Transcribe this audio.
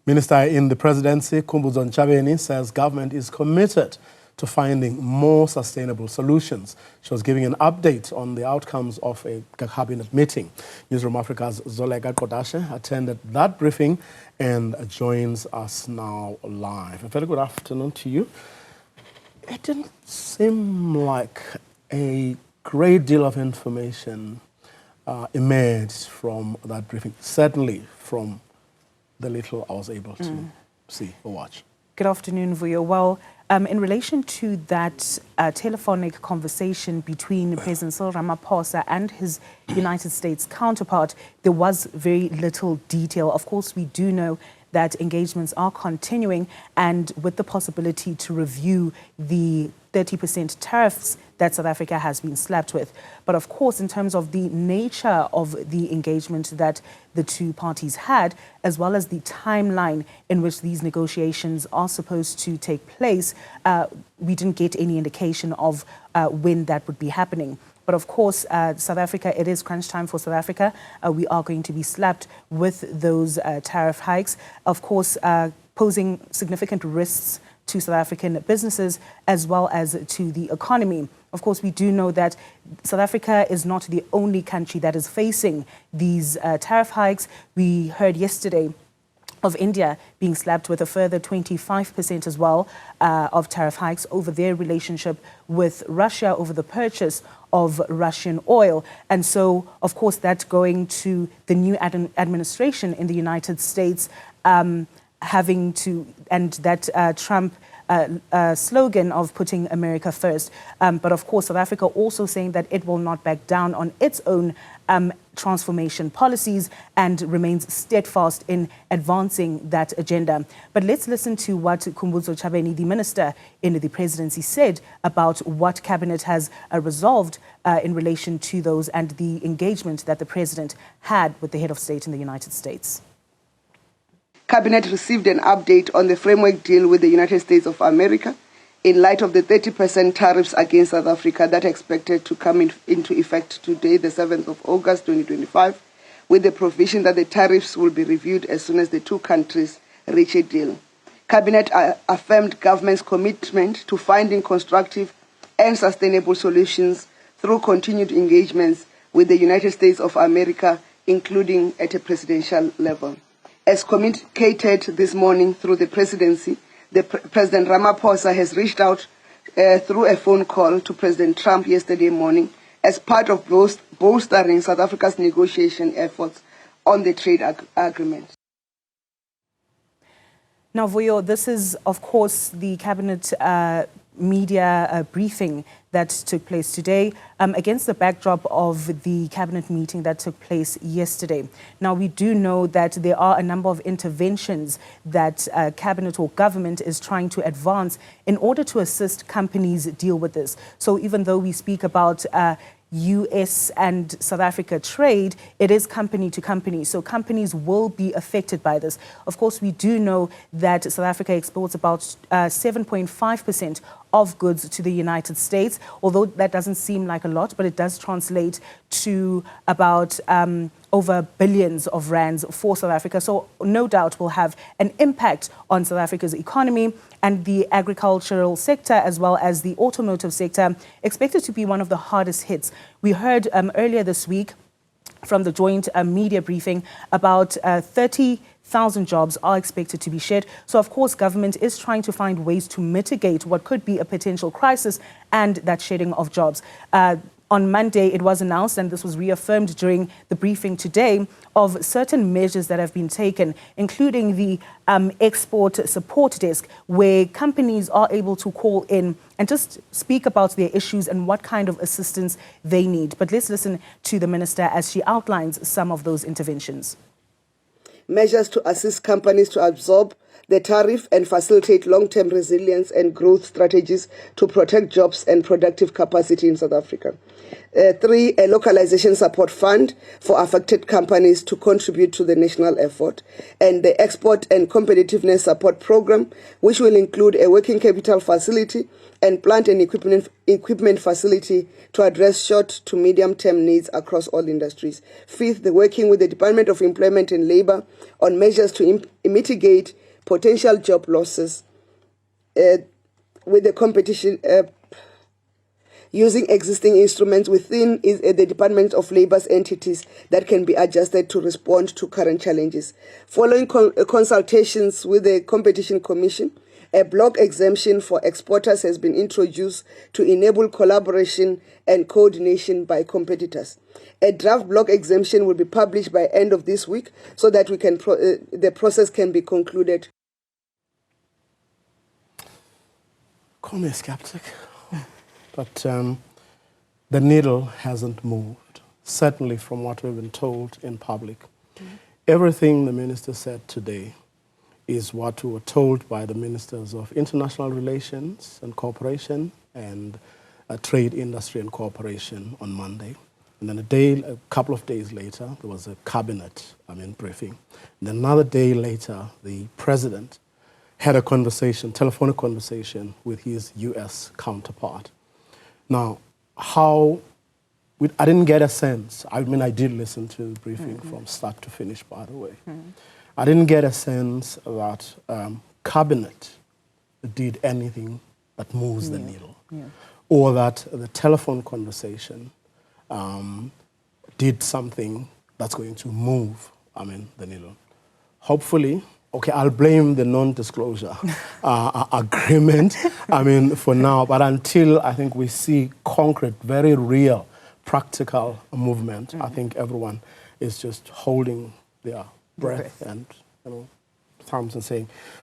Minister in the Presidency, Khumbudzo Ntshavheni, says government is committed to finding more sustainable solutions. She was giving an update on the outcomes of a cabinet meeting. Newzroom Afrika's Zoleka Qodashe attended that briefing and joins us now live. A very good afternoon to you. It didn't seem like a great deal of information emerged from that briefing, certainly from the little I was able to see or watch. Good afternoon, Vuyo. Well, in relation to that telephonic conversation between President Cyril Ramaphosa and his United States counterpart, there was very little detail. Of course, we do know that engagements are continuing, and with the possibility to review the 30% tariffs that South Africa has been slapped with. But of course, in terms of the nature of the engagement that the two parties had, as well as the timeline in which these negotiations are supposed to take place, we didn't get any indication of when that would be happening. But of course, South Africa, it is crunch time for South Africa. We are going to be slapped with those tariff hikes, of course, posing significant risks to South African businesses as well as to the economy. Of course, we do know that South Africa is not the only country that is facing these tariff hikes. We heard yesterday of India being slapped with a further 25% as well of tariff hikes over their relationship with Russia over the purchase of Russian oil. And so, of course, that's going to the new administration in the United States having to, and that Trump slogan of putting America first. But of course, South Africa also saying that it will not back down on its own transformation policies and remains steadfast in advancing that agenda. But let's listen to what Khumbudzo Ntshavheni, the minister in the presidency, said about what cabinet has resolved in relation to those and the engagement that the president had with the head of state in the United States. Cabinet received an update on the framework deal with the United States of America in light of the 30% tariffs against South Africa that are expected to come into effect today, the 7th of August 2025, with the provision that the tariffs will be reviewed as soon as the two countries reach a deal. Cabinet affirmed government's commitment to finding constructive and sustainable solutions through continued engagements with the United States of America, including at a presidential level. As communicated this morning through the presidency, President Ramaphosa has reached out through a phone call to President Trump yesterday morning as part of bolstering South Africa's negotiation efforts on the trade agreement. Now, Vuyo, this is, of course, the cabinet media briefing that took place today against the backdrop of the cabinet meeting that took place yesterday. Now, we do know that there are a number of interventions that cabinet or government is trying to advance in order to assist companies deal with this. So even though we speak about US and South Africa trade, it is company to company. So companies will be affected by this. Of course, we do know that South Africa exports about 7.5% of goods to the United States, although that doesn't seem like a lot, but it does translate to about over billions of rands for South Africa. So no doubt will have an impact on South Africa's economy and the agricultural sector as well as the automotive sector, expected to be one of the hardest hits. We heard earlier this week from the joint media briefing about 30,000 jobs are expected to be shed. So, of course, government is trying to find ways to mitigate what could be a potential crisis and that shedding of jobs. On Monday, it was announced, and this was reaffirmed during the briefing today, of certain measures that have been taken, including the export support desk, where companies are able to call in and just speak about their issues and what kind of assistance they need. But let's listen to the minister as she outlines some of those interventions. Measures to assist companies to absorb the tariff and facilitate long-term resilience and growth strategies to protect jobs and productive capacity in South Africa. 3, a localization support fund for affected companies to contribute to the national effort, and the export and competitiveness support program, which will include a working capital facility and plant and equipment facility to address short to medium-term needs across all industries. 5th, the working with the Department of Employment and Labour on measures to mitigate potential job losses with the competition using existing instruments within the Department of Labour's entities that can be adjusted to respond to current challenges. Following consultations with the Competition Commission, a block exemption for exporters has been introduced to enable collaboration and coordination by competitors. A draft block exemption will be published by end of this week so that we can the process can be concluded. Call me a skeptic, but the needle hasn't moved, certainly from what we've been told in public. Everything the minister said today is what we were told by the Ministers of International Relations and Cooperation and Trade, Industry and Cooperation on Monday. And then a couple of days later, there was a cabinet briefing. And then another day later, the president had a telephonic conversation with his US counterpart. Now, I didn't get a sense. I did listen to the briefing from start to finish, by the way. I didn't get a sense that cabinet did anything that moves the needle, or that the telephone conversation did something that's going to move, the needle. Hopefully, okay, I'll blame the non-disclosure agreement, for now, but until I think we see concrete, very real, practical movement, I think everyone is just holding their breath and thumbs and saying,